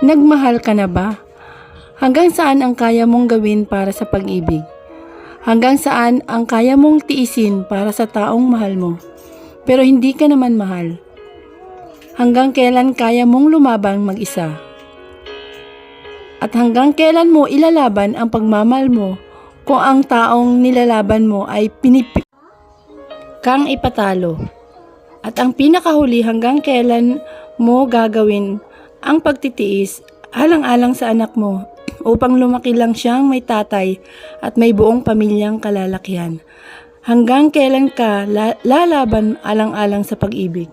Nagmahal ka na ba? Hanggang saan ang kaya mong gawin para sa pag-ibig? Hanggang saan ang kaya mong tiisin para sa taong mahal mo? Pero hindi ka naman mahal. Hanggang kailan kaya mong lumabang mag-isa? At hanggang kailan mo ilalaban ang pagmamahal mo kung ang taong nilalaban mo ay pinipili kang ipatalo? At ang pinakahuli, hanggang kailan mo gagawin ang pagtitiis alang-alang sa anak mo upang lumaki lang siyang may tatay at may buong pamilyang kalalakihan? Hanggang kailan ka lalaban alang-alang sa pag-ibig?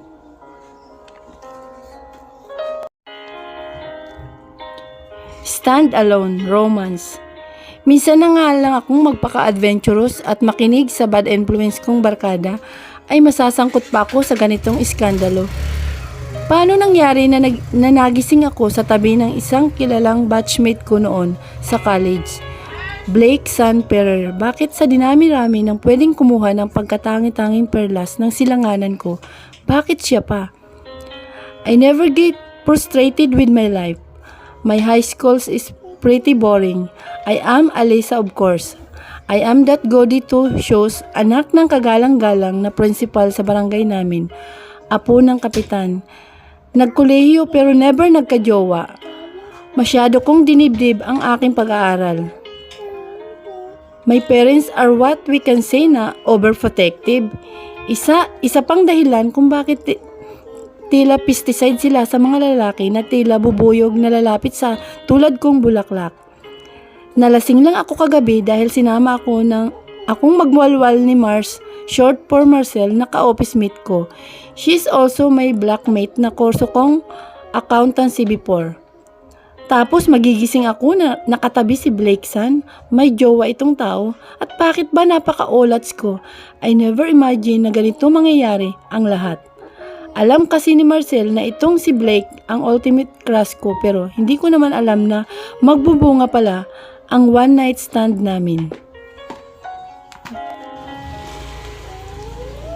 Stand alone, romance. Minsan na nga lang akong magpaka-adventurous at makinig sa bad influence kong barkada ay masasangkot pa ako sa ganitong iskandalo. Paano nangyari na nagising ako sa tabi ng isang kilalang batchmate ko noon sa college? Blake San Ferrer. Bakit sa dinami-rami ng pwedeng kumuha ng pagkatangi-tanging perlas ng silanganan ko, bakit siya pa? I never get frustrated with my life. My high school is pretty boring. I am Alisa, of course. I am that goody two-shoes, anak ng kagalang-galang na principal sa barangay namin. Apo ng kapitan. Nagkolehiyo pero never nagkajowa. Masyado kong dinibdib ang aking pag-aaral. My parents are what we can say na overprotective. Isa pang dahilan kung bakit tila pesticide sila sa mga lalaki na tila bubuyog na lalapit sa tulad kong bulaklak. Nalasing lang ako kagabi dahil sinama ako akong magwalwal ni Mars, short for Marcel, na ka-office mate ko. She's also my blackmate na kurso kong accountancy before. Tapos magigising ako na nakatabi si Blake San, may jowa itong tao, at bakit ba napaka-olats ko? I never imagine na ganito mangyayari ang lahat. Alam kasi ni Marcel na itong si Blake ang ultimate crush ko, pero hindi ko naman alam na magbubunga pala ang one night stand namin.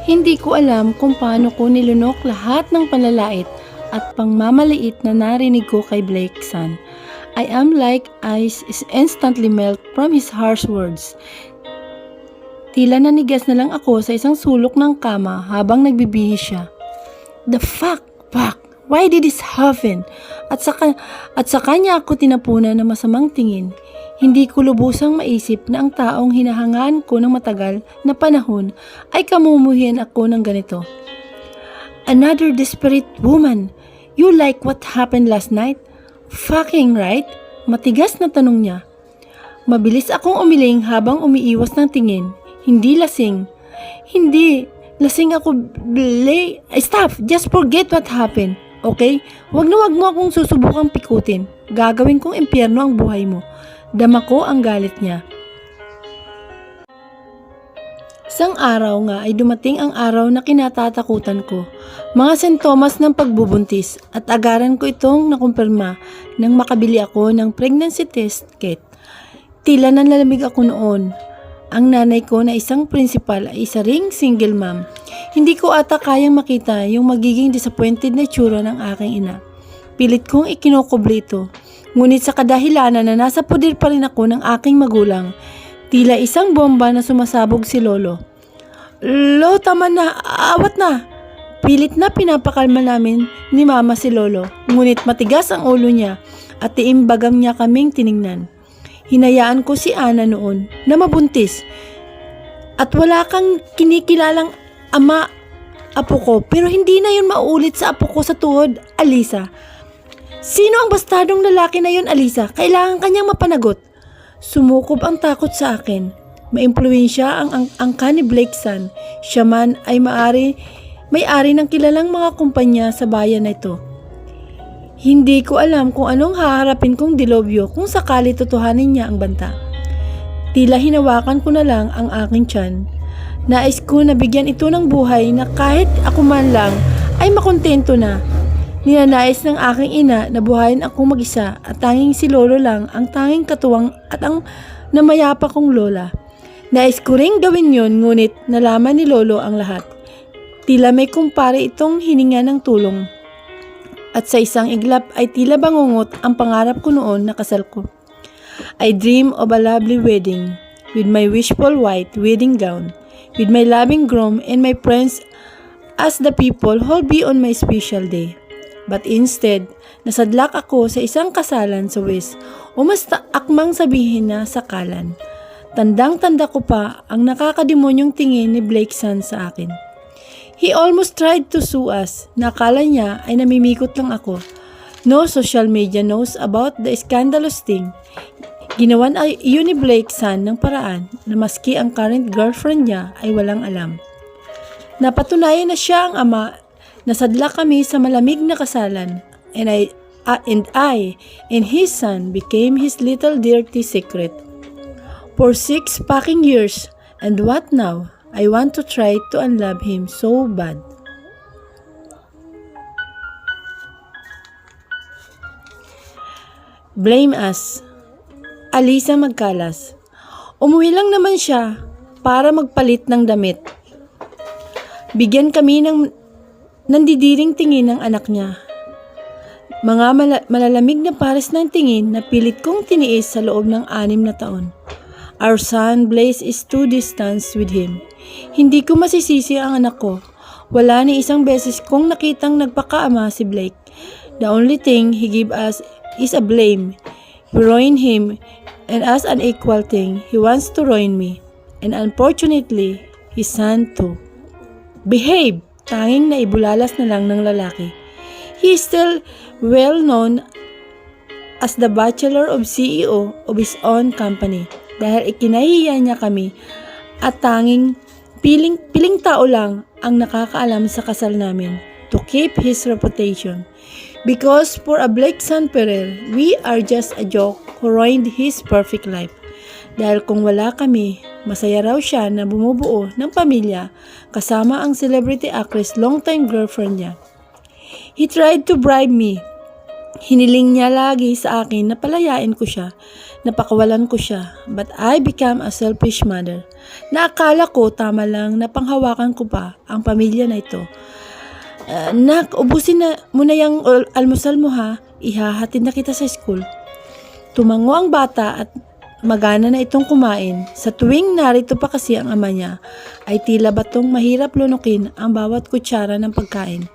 Hindi ko alam kung paano ko nilunok lahat ng panlalait at pangmamaliit na narinig ko kay Blake San. I am like ice is instantly melt from his harsh words. Tila nanigas na lang ako sa isang sulok ng kama habang nagbibihis siya. The fuck? Why did this happen? At sa kanya ako tinapunan ng masamang tingin. Hindi ko lubusang maisip na ang taong hinahangaan ko ng matagal na panahon ay kamumuhian ako ng ganito. Another desperate woman. You like what happened last night? Fucking right? Matigas na tanong niya. Mabilis akong umiling habang umiiwas ng tingin. Hindi lasing. Hindi. Lasing ako, Blake. Stop! Just forget what happened. Okay? Wag mo akong susubukang pikutin. Gagawin kong impyerno ang buhay mo. Dama ko ang galit niya. Isang araw nga ay dumating ang araw na kinatatakutan ko. Mga sintomas ng pagbubuntis at agaran ko itong nakumpirma nang makabili ako ng pregnancy test kit. Tila nanlalamig ako noon. Ang nanay ko na isang principal ay isa ring single mom. Hindi ko ata kayang makita yung magiging disappointed na tsura ng aking ina. Pilit kong ikinukubli ito. Ngunit sa kadahilanan na nasa pudir pa rin ako ng aking magulang, tila isang bomba na sumasabog si Lolo. Lo, tama na, awat na. Pilit na pinapakalma namin ni Mama si Lolo. Ngunit matigas ang ulo niya at tiimbagam niya kaming tiningnan. Hinayaan ko si Ana noon na mabuntis at wala kang kinikilalang ama apo ko, pero hindi na yun mauulit sa apo ko sa tuhod, Alisa. Sino ang bastardong lalaki na yun, Alisa? Kailangan kanyang mapanagot. Sumukob ang takot sa akin. Maimpluwensya ang angka ni Blake San. Siya man ay may-ari ng kilalang mga kumpanya sa bayan na ito. Hindi ko alam kung anong haharapin kong dilobyo kung sakali tutuhanin niya ang banta. Tila hinawakan ko na lang ang aking tiyan. Nais ko na bigyan ito ng buhay na kahit ako man lang ay makontento na. Ninanais ng aking ina na buhayin ako mag-isa at tanging si Lolo lang ang tanging katuwang at ang namayapa kong lola. Nais ko ring gawin yon, ngunit nalaman ni Lolo ang lahat. Tila may kumpare itong hininga ng tulong. At sa isang iglap ay tila bangungot ang pangarap ko noon na kasal ko. I dream of a lovely wedding with my wishful white wedding gown, with my loving groom and my friends as the people who'll be on my special day. But instead, nasadlak ako sa isang kasalan sa West o mas akmang sabihin na sakalan. Tandang-tanda ko pa ang nakakademonyong tingin ni Blake San sa akin. He almost tried to sue us. Nakala niya ay namimikot lang ako. No social media knows about the scandalous thing. Ginawan ay yun ni Blake San ng paraan na maski ang current girlfriend niya ay walang alam. Napatunayan na siya ang ama. Nasadla kami sa malamig na kasalan and I and his son became his little dirty secret. For 6 fucking years, and what now? I want to try to unlove him so bad. Blame us. Alisa Magkalas. Umuwi lang naman siya para magpalit ng damit. Bigyan kami ng nandidiring tingin ng anak niya. Mga malalamig na pares ng tingin na pilit kong tiniis sa loob ng 6 na taon. Our son Blaze is too distant with him. Hindi ko masisisi ang anak ko. Wala ni isang beses kong nakitang nagpakaama si Blake. The only thing he give us is a blame. We ruin him, and as an equal thing, he wants to ruin me. And unfortunately, his son too. Behave! Tanging na ibulalas na lang ng lalaki. He is still well known as the bachelor of CEO of his own company. Dahil ikinahiya niya kami at tanging piling tao lang ang nakakaalam sa kasal namin to keep his reputation. Because for a Blake San Ferrer, we are just a joke who ruined his perfect life. Dahil kung wala kami, masaya raw siya na bumubuo ng pamilya kasama ang celebrity actress longtime girlfriend niya. He tried to bribe me. Hiniling niya lagi sa akin na palayain ko siya, napakawalan ko siya, but I became a selfish mother. Naakala ko tama lang na panghawakan ko pa ang pamilya na ito. Nak, ubusin na muna yung almusal mo ha, ihahatid na kita sa school. Tumango ang bata at magana na itong kumain. Sa tuwing narito pa kasi ang ama niya, ay tila batong mahirap lunukin ang bawat kutsara ng pagkain.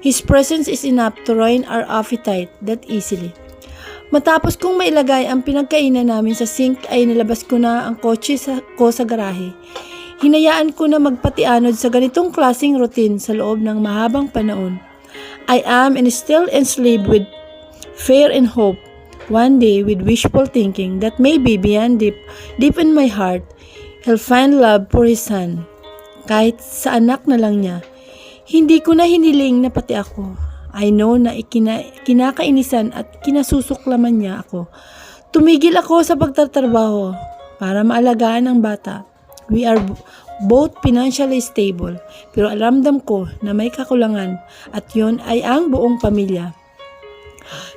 His presence is enough to ruin our appetite that easily. Matapos kong mailagay ang pinagkainan namin sa sink ay nilabas ko na ang kotse ko sa garahe. Hinayaan ko na magpatianod sa ganitong klaseng routine sa loob ng mahabang panahon. I am and still enslaved with fear and hope. One day, with wishful thinking that maybe beyond deep in my heart, he'll find love for his son. Kahit sa anak na lang niya. Hindi ko na hiniling na pati ako. I know na kinakainisan at kinasusuklaman niya ako. Tumigil ako sa pagtatrabaho para maalagaan ang bata. We are both financially stable, pero alamdam ko na may kakulangan at yon ay ang buong pamilya.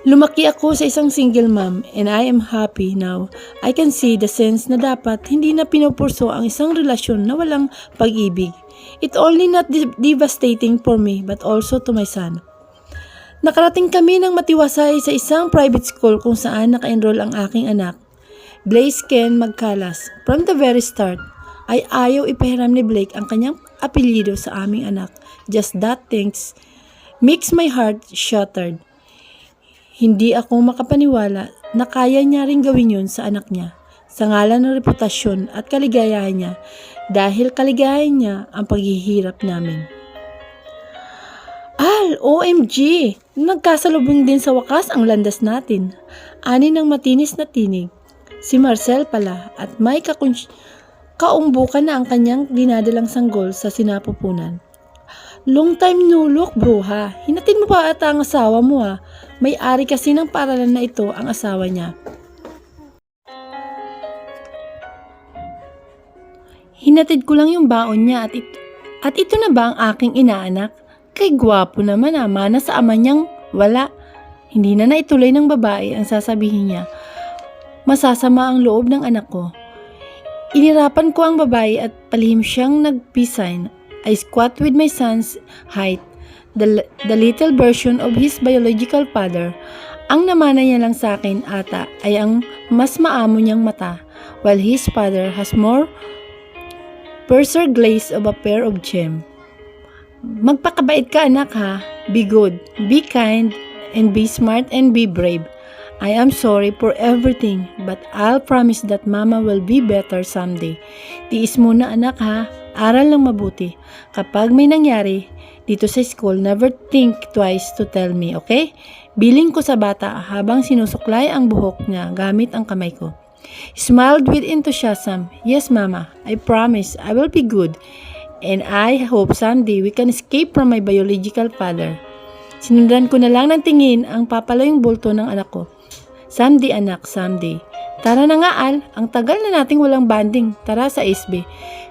Lumaki ako sa isang single mom and I am happy now. I can see the sense na dapat hindi na pinupurso ang isang relasyon na walang pag-ibig. It only not devastating for me but also to my son. Nakarating kami ng matiwasay sa isang private school kung saan naka-enroll ang aking anak. Blaze Ken Magkalas. From the very start, ay ayaw ipahiram ni Blake ang kanyang apelyido sa aming anak. Just that things makes my heart shattered. Hindi ako makapaniwala na kaya niya ring gawin yun sa anak niya, sa ngalan ng reputasyon at kaligayahan niya, dahil kaligayahan niya ang paghihirap namin. OMG! Nagkasalubong din sa wakas ang landas natin. Ani ng matinis na tinig. Si Marcel pala at may kaumbukan na ang kanyang dinadalang sanggol sa sinapupunan. Long time no look, bro ha. Hinatid mo pa ata ang asawa mo ha. May-ari kasi ng paaralan na ito ang asawa niya. Hinatid ko lang yung baon niya at ito na ba ang aking inaanak? Kay gwapo naman mana sa ama niyang wala. Hindi na naituloy ng babae ang sasabihin niya. Masasama ang loob ng anak ko. Inirapan ko ang babae at palihim siyang nag-peace sign. I squat with my son's height. the little version of his biological father. Ang namana niya lang sa akin ata ay ang mas maamo niyang mata, while his father has more piercer glaze of a pair of gem. Magpakabait ka anak ha, be good, be kind, and be smart and be brave. I am sorry for everything, but I'll promise that Mama will be better someday. Tiis muna anak ha, aral ng mabuti. Kapag may nangyari dito sa school, never think twice to tell me, okay? Biling ko sa bata habang sinusuklay ang buhok niya gamit ang kamay ko. He smiled with enthusiasm. Yes Mama, I promise I will be good. And I hope someday we can escape from my biological father. Sinundan ko na lang ng tingin ang papalayong bulto ng anak ko. Someday anak, someday. Tara na nga Al, ang tagal na nating walang banding. Tara sa SB.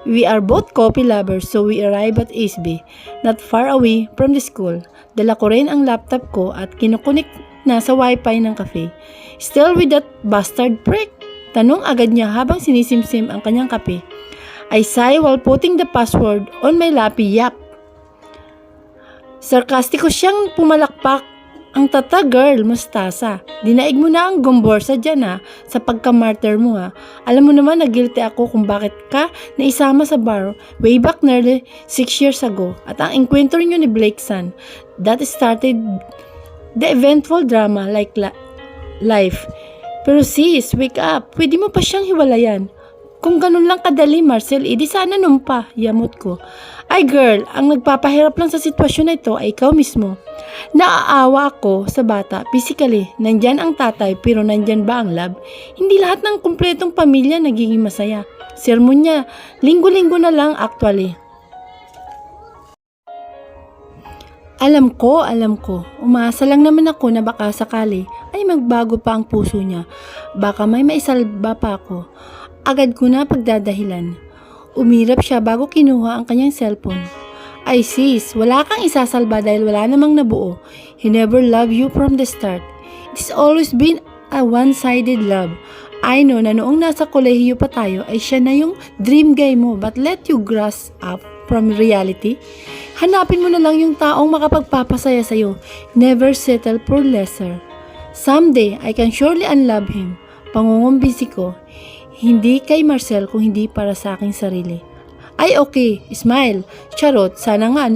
We are both coffee lovers so we arrive at SB, not far away from the school. Dala ko rin ang laptop ko at kinukunik na sa wifi ng cafe. Still with that bastard prick? Tanong agad niya habang sinisimsim ang kanyang kape. I sigh while putting the password on my lappy yap. Sarkastiko siyang pumalakpak. Ang tata girl, mustasa. Dinaig mo na ang gomborsa dyan ha, sa pagka-martyr mo ha. Alam mo naman na guilty ako kung bakit ka naisama sa bar way back nearly 6 years ago. At ang enkwentro niyo ni Blake San, that started the eventful drama like life. Pero sis, wake up. Pwede mo pa siyang hiwalayan. Kung ganun lang kadali, Marcel, edi sana numpa, yamot ko. Ay girl, ang nagpapahirap lang sa sitwasyon na ito ay ikaw mismo. Naaawa ako sa bata, physically, nandyan ang tatay pero nandyan ba ang love? Hindi lahat ng kumpletong pamilya nagiging masaya. Sermon niya, linggo-linggo na lang actually. Alam ko, umaasa lang naman ako na baka sakali ay magbago pa ang puso niya. Baka may maisalba pa ako. Agad ko na pagdadahilan. Umirap siya bago kinuha ang kanyang cellphone. Ay sis, wala kang isasalba dahil wala namang nabuo. He never loved you from the start. It's always been a one-sided love. I know na noong nasa kolehiyo pa tayo ay siya na yung dream guy mo, but let you grasp up from reality. Hanapin mo na lang yung taong makapagpapasaya sa'yo. Never settle for lesser. Someday, I can surely unlove him. Pangungumbisi ko. Hindi kay Marcel kung hindi para sa aking sarili. Ay okay, smile. Charot, sana nga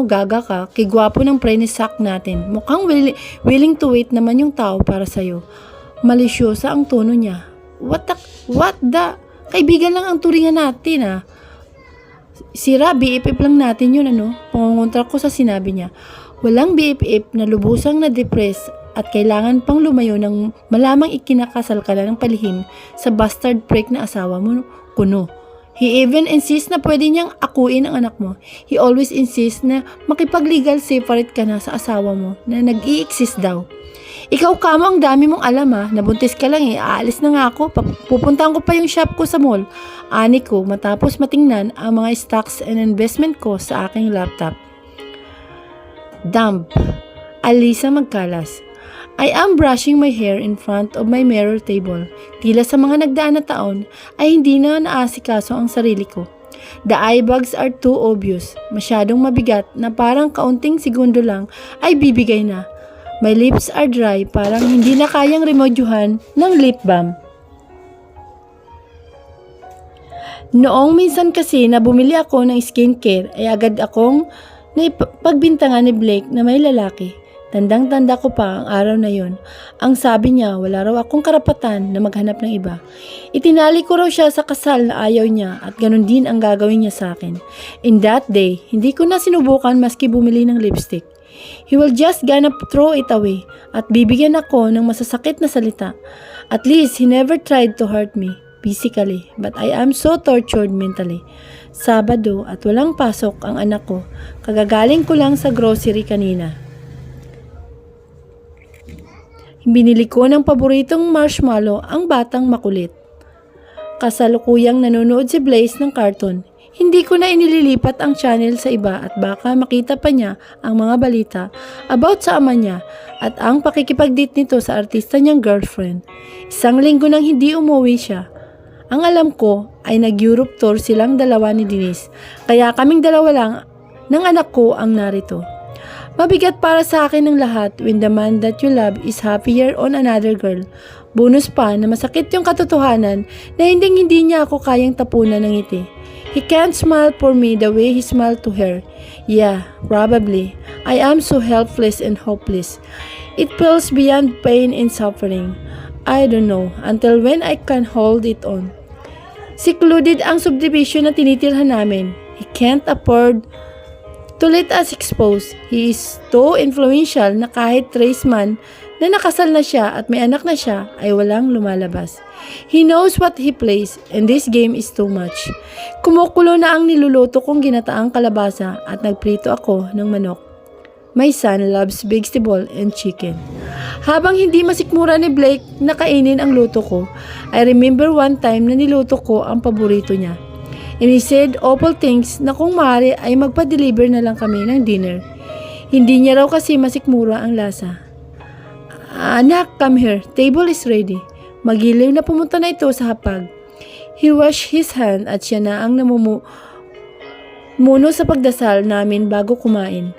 gaga ka, kay gwapo ng prenisak natin. Mukhang willing to wait naman yung tao para sa'yo. Malisyosa ang tono niya. What the? Kaibigan lang ang turingan natin ah. Sira, BFF lang natin yun Pangungontra ko sa sinabi niya. Walang BFF na lubusang na-depress at kailangan pang lumayo ng malamang ikinakasal ka na ng palihim sa bastard prick na asawa mo, kuno. He even insists na pwede niyang akuin ang anak mo. He always insists na makipag-legal separate ka na sa asawa mo na nag-i-exist daw. Ikaw kamo ang dami mong alam ha, nabuntis ka lang aalis na nga ako, pupuntahan ko pa yung shop ko sa mall. Ani ko matapos matingnan ang mga stocks and investment ko sa aking laptop. Dump. Alisa magkalas. I am brushing my hair in front of my mirror table. Tila sa mga nagdaan na taon ay hindi na naasikaso ang sarili ko. The eye bags are too obvious. Masyadong mabigat na parang kaunting segundo lang ay bibigay na. My lips are dry, parang hindi na kayang remodyuhan ng lip balm. Noong minsan kasi na bumili ako ng skincare ay agad akong naipagbintangan ni Blake na may lalaki. Tandang-tanda ko pa ang araw na yon. Ang sabi niya, wala raw akong karapatan na maghanap ng iba. Itinali ko raw siya sa kasal na ayaw niya at ganun din ang gagawin niya sa akin. In that day, hindi ko na sinubukan maski bumili ng lipstick. He will just gonna throw it away at bibigyan ako ng masasakit na salita. At least, he never tried to hurt me physically, but I am so tortured mentally. Sabado at walang pasok ang anak ko. Kagagaling ko lang sa grocery kanina. Binili ko ng paboritong marshmallow ang batang makulit. Kasalukuyang nanonood si Blaze ng cartoon. Hindi ko na inililipat ang channel sa iba at baka makita pa niya ang mga balita about sa ama niya at ang pakikipag-date nito sa artista niyang girlfriend. Isang linggo nang hindi umuwi siya. Ang alam ko ay nag-Europe tour silang dalawa ni Denise, kaya kaming dalawa lang ng anak ko ang narito. Mabigat para sa akin ng lahat when the man that you love is happier on another girl. Bonus pa na masakit yung katotohanan na hindi niya ako kayang tapunan ng ngiti. He can't smile for me the way he smiled to her. Yeah, probably. I am so helpless and hopeless. It feels beyond pain and suffering. I don't know until when I can hold it on. Secluded ang subdivision na tinitirhan namin. He can't afford to let us expose. He is so influential na kahit tradesman na nakasal na siya at may anak na siya ay walang lumalabas. He knows what he plays and this game is too much. Kumukulo na ang niluluto kong ginataang kalabasa at nagprito ako ng manok. My son loves vegetable and chicken. Habang hindi masikmura ni Blake na kainin ang luto ko, I remember one time na niluto ko ang paborito niya. And he said awful things na kung maaari ay magpa-deliver na lang kami ng dinner. Hindi niya raw kasi masikmura ang lasa. Anak, come here. Table is ready. Magiliw na pumunta na ito sa hapag. He washed his hand at siya na ang muno sa pagdasal namin bago kumain.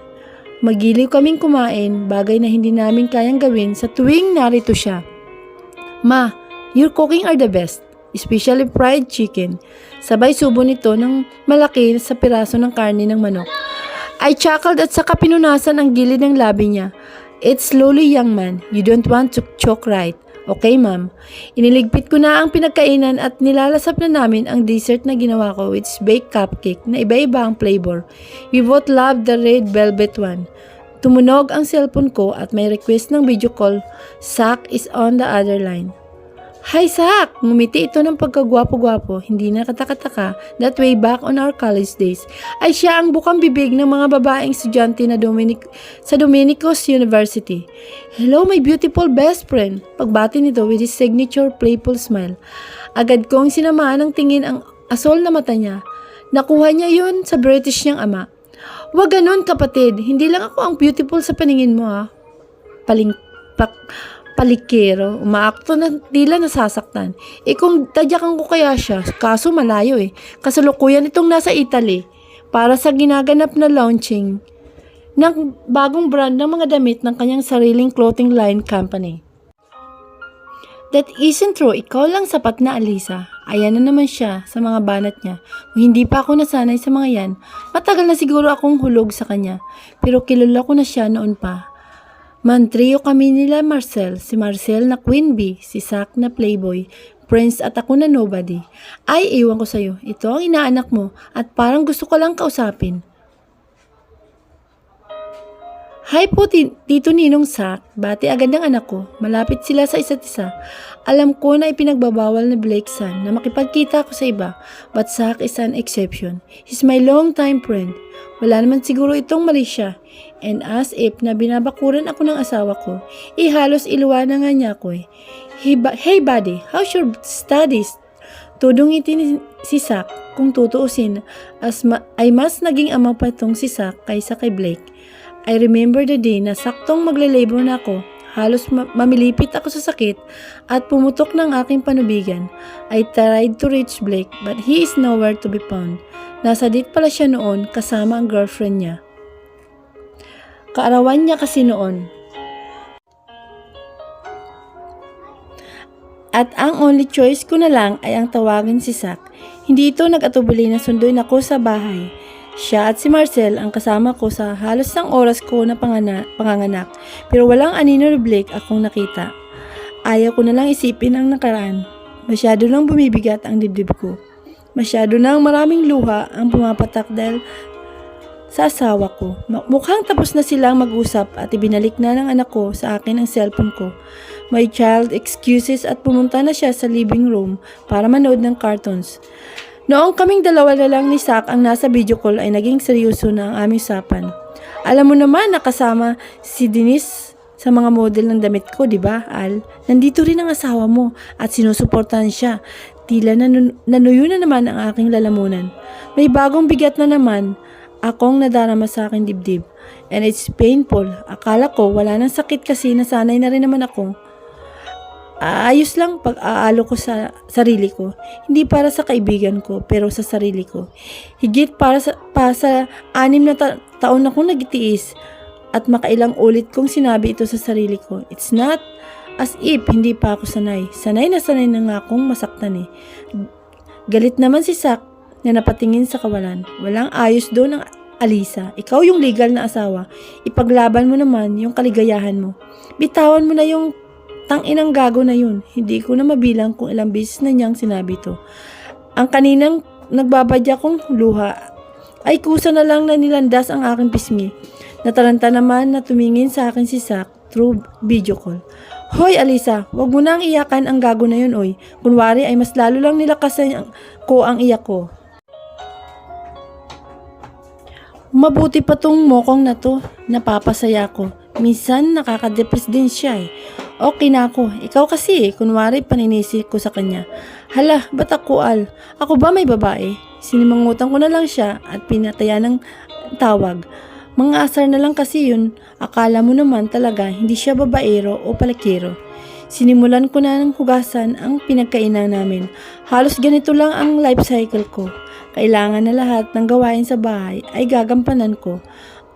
Magiliw kaming kumain, bagay na hindi namin kayang gawin sa tuwing narito siya. Ma, your cooking are the best. Especially fried chicken. Sabay subo nito ng malaki sa piraso ng karne ng manok. I chuckled at saka pinunasan ang gilid ng labi niya. It's slowly, young man. You don't want to choke, right? Okay, ma'am. Iniligpit ko na ang pinagkainan at nilalasap na namin ang dessert na ginawa ko, which is baked cupcake na iba-iba ang flavor. We both loved the red velvet one. Tumunog ang cellphone ko at may request ng video call. Zach is on the other line. Hi, Zach! Ngumiti ito ng pagkagwapo-gwapo. Hindi na katakataka that way back on our college days ay siya ang bukang bibig ng mga babaeng estudyante na sa Dominicos University. Hello, my beautiful best friend! Pagbati nito with his signature playful smile. Agad kong sinamaan ng tingin ang asol na mata niya. Nakuha niya yun sa British niyang ama. Wag ganun, kapatid. Hindi lang ako ang beautiful sa paningin mo, ha? Palikero, umaakto na tila nasasaktan. Kung tadyakan ko kaya siya, kaso malayo Kasalukuyan itong nasa Italy para sa ginaganap na launching ng bagong brand ng mga damit ng kanyang sariling clothing line company. That isn't true, ikaw lang sapat na, Alisa. Ayan na naman siya sa mga banat niya. Kung hindi pa ako nasanay sa mga yan, matagal na siguro akong hulog sa kanya. Pero kilala ko na siya noon pa. Mantrio kami nila Marcel, si Marcel na Queen Bee, si Zach na Playboy, Prince at ako na nobody. Ay, iwan ko sa'yo, ito ang inaanak mo at parang gusto ko lang kausapin. Hi po, Tito Ninong Zach, bati agad ng anak ko, malapit sila sa isa't isa. Alam ko na ipinagbabawal na Blake son na makipagkita ako sa iba, but Zach is an exception. He's my long-time friend. Wala naman siguro itong mali siya. And as if na binabakuran ako ng asawa ko, halos iluwanan nga niya ako Hey buddy, how's your studies? Tudong ngiti si Zach kung tutuusin ay mas naging ama pa itong si Zach kaysa kay Blake. I remember the day na saktong magle-labor na ako, halos mamilipit ako sa sakit at pumutok ng aking panubigan. I tried to reach Blake but he is nowhere to be found. Nasa date pala siya noon kasama ang girlfriend niya. Kaarawan niya kasi noon. At ang only choice ko na lang ay ang tawagin si Zach. Hindi ito nag-atubili na sunduin ako sa bahay. Siya at si Marcel ang kasama ko sa halos ng oras ko na panganganak. Pero walang anino ni Blake akong nakita. Ayaw ko na lang isipin ang nakaraan. Masyado lang bumibigat ang dibdib ko. Masyado nang maraming luha ang pumapatak dahil sa asawa ko. Mukhang tapos na silang mag-usap at ibinalik na ng anak ko sa akin ang cellphone ko. My child excuses at pumunta na siya sa living room para manood ng cartoons. Noong kaming dalawa na lang ni Zach ang nasa video call ay naging seryoso na ang aming usapan. Alam mo naman nakasama si Denise sa mga model ng damit ko, di ba, Al? Nandito rin ang asawa mo at sinusuportahan siya. Tila nanuyo na naman ang aking lalamunan. May bagong bigat na naman akong nadarama sa aking dibdib. And it's painful. Akala ko wala nang sakit kasi nasanay na rin naman ako. Ayos lang pag-aalo ko sa sarili ko. Hindi para sa kaibigan ko, pero sa sarili ko. Higit para sa 6 na taon akong nagtiis. at makailang ulit kong sinabi ito sa sarili ko. It's not as if hindi pa ako sanay. Sanay na nga akong masaktan eh. Galit naman si Sak na napatingin sa kawalan. Walang ayos doon ang Alisa. Ikaw yung legal na asawa. Ipaglaban mo naman yung kaligayahan mo. Bitawan mo na yung tanginang gago na yun. Hindi ko na mabilang kung ilang beses na niyang sinabi to. Ang kaninang nagbabadya kong luha ay kusa na lang na nilandas ang aking pisngi. Nataranta naman na tumingin sa akin si Sak through video call. Hoy Alisa, wag mo nang iyakan ang gago na yun oy. Kunwari ay mas lalo lang nilakasan ko ang iyak ko. Mabuti pa tong mokong na to, napapasaya ko. Minsan nakaka-depress din siya eh. Okay na ako, ikaw kasi kunwari paninisi ko sa kanya. Hala, ba't ako al? Ako ba may babae? Sinimangutan ko na lang siya at pinataya ng tawag. Mga asar na lang kasi yun, akala mo naman talaga hindi siya babaero o palakiro. Sinimulan ko na ng hugasan ang pinagkainan namin. Halos ganito lang ang life cycle ko. Kailangan na lahat ng gawain sa bahay ay gagampanan ko.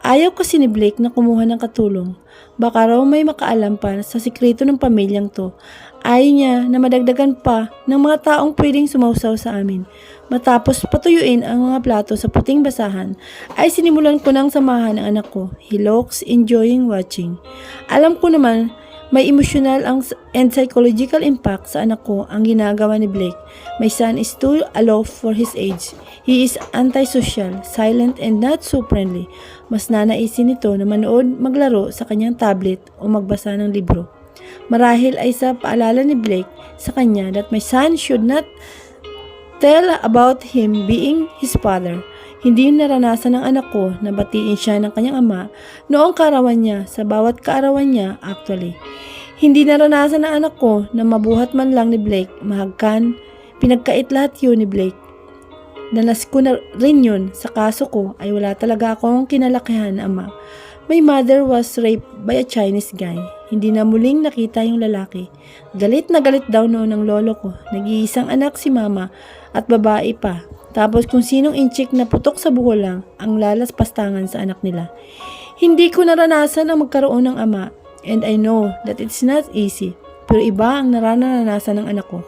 Ayaw kasi ni Blake na kumuha ng katulong. Baka raw may makaalam pa sa sikreto ng pamilyang to. Ayaw niya na madagdagan pa ng mga taong pwedeng sumausaw sa amin. Matapos patuyuin ang mga plato sa puting basahan, ay sinimulan ko ng samahan ang anak ko. He looks enjoying watching. Alam ko naman, may emotional and psychological impact sa anak ko ang ginagawa ni Blake. My son is too aloof for his age. He is antisocial, silent, and not so friendly. Mas nanaisin nito na manood, maglaro sa kanyang tablet o magbasa ng libro. Marahil ay sa paalala ni Blake sa kanya that my son should not tell about him being his father. Hindi naranasan ng anak ko na batiin siya ng kanyang ama noong kaarawan niya sa bawat kaarawan niya actually. Hindi naranasan ng anak ko na mabuhat man lang ni Blake, mahagkan, pinagkait lahat yun ni Blake. Danas ko na rin yun sa kaso ko ay wala talaga akong kinalakihan na ama. My mother was raped by a Chinese guy. Hindi na muling nakita yung lalaki. Galit na galit daw noon ng lolo ko. Nag-iisang anak si mama at babae pa. Tapos kung sinong inchik na putok sa buho lang ang lalas pastangan sa anak nila. Hindi ko naranasan ang magkaroon ng ama. And I know that it's not easy. Pero iba ang naranasan ng anak ko.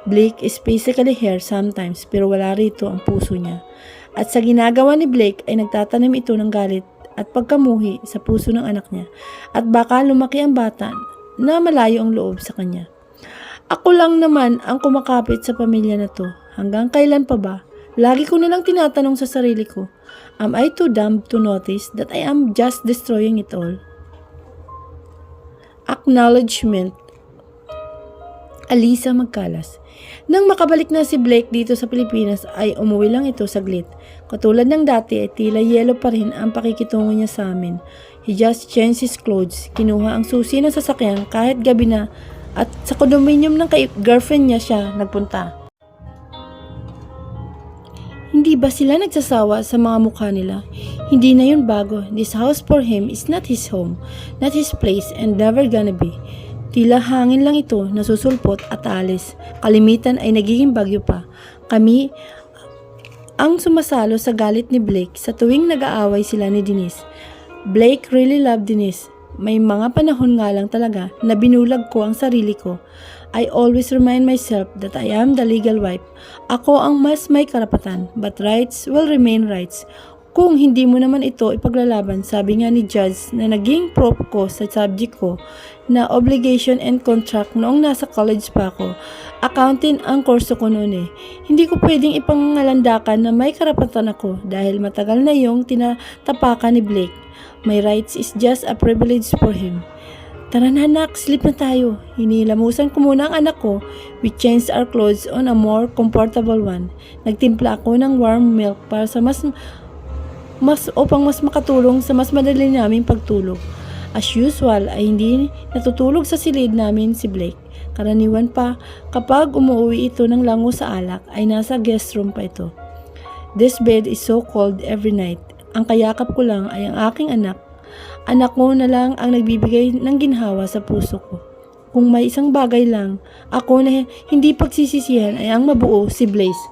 Blake is basically here sometimes pero wala rito ang puso niya. At sa ginagawa ni Blake ay nagtatanim ito ng galit at pagkamuhi sa puso ng anak niya. At baka lumaki ang bata na malayo ang loob sa kanya. Ako lang naman ang kumakapit sa pamilya na to. Hanggang kailan pa ba? Lagi ko nalang tinatanong sa sarili ko, am I too dumb to notice that I am just destroying it all? Acknowledgement. Alisa Magkalas. Nang makabalik na si Blake dito sa Pilipinas ay umuwi lang ito saglit. Katulad ng dati ay tila yelo pa rin ang pakikitungo niya sa amin. He just changed his clothes. Kinuha ang susi ng sasakyan kahit gabi na at sa condominium ng girlfriend niya siya nagpunta. Hindi ba sila nagsasawa sa mga mukha nila? Hindi na yun bago. This house for him is not his home, not his place, and never gonna be. Tila hangin lang ito, nasusulpot at alis. Kalimitan ay nagiging bagyo pa. Kami ang sumasalo sa galit ni Blake sa tuwing nag-aaway sila ni Denise. Blake really loved Denise. May mga panahon nga lang talaga na binulag ko ang sarili ko. I always remind myself that I am the legal wife. Ako ang mas may karapatan, but rights will remain rights. Kung hindi mo naman ito ipaglalaban, sabi nga ni Judge na naging prof ko sa subject ko na obligation and contract noong nasa college pa ako. Accounting ang kurso ko noon eh. Hindi ko pwedeng ipangalandakan na may karapatan ako dahil matagal na yung tinatapakan ni Blake. My rights is just a privilege for him. Tara na anak, sleep na tayo. Hinilamusan ko muna ang anak ko. We changed our clothes on a more comfortable one. Nagtimpla ako ng warm milk para sa mas makatulong sa mas madali naming pagtulog. As usual ay hindi natutulog sa silid namin si Blake. Karaniwan pa kapag umuwi ito ng lango sa alak ay nasa guest room pa ito. This bed is so cold every night. Ang kayakap ko lang ay ang aking anak. Anak ko na lang ang nagbibigay ng ginhawa sa puso ko. Kung may isang bagay lang, ako na hindi pagsisisihan ay ang mabuo si Blaze.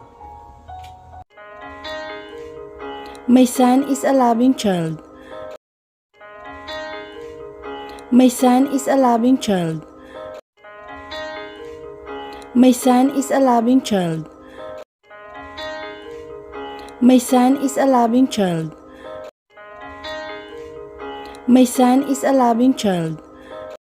My son is a loving child. My son is a loving child. My son is a loving child. My son is a loving child. My son is a loving child.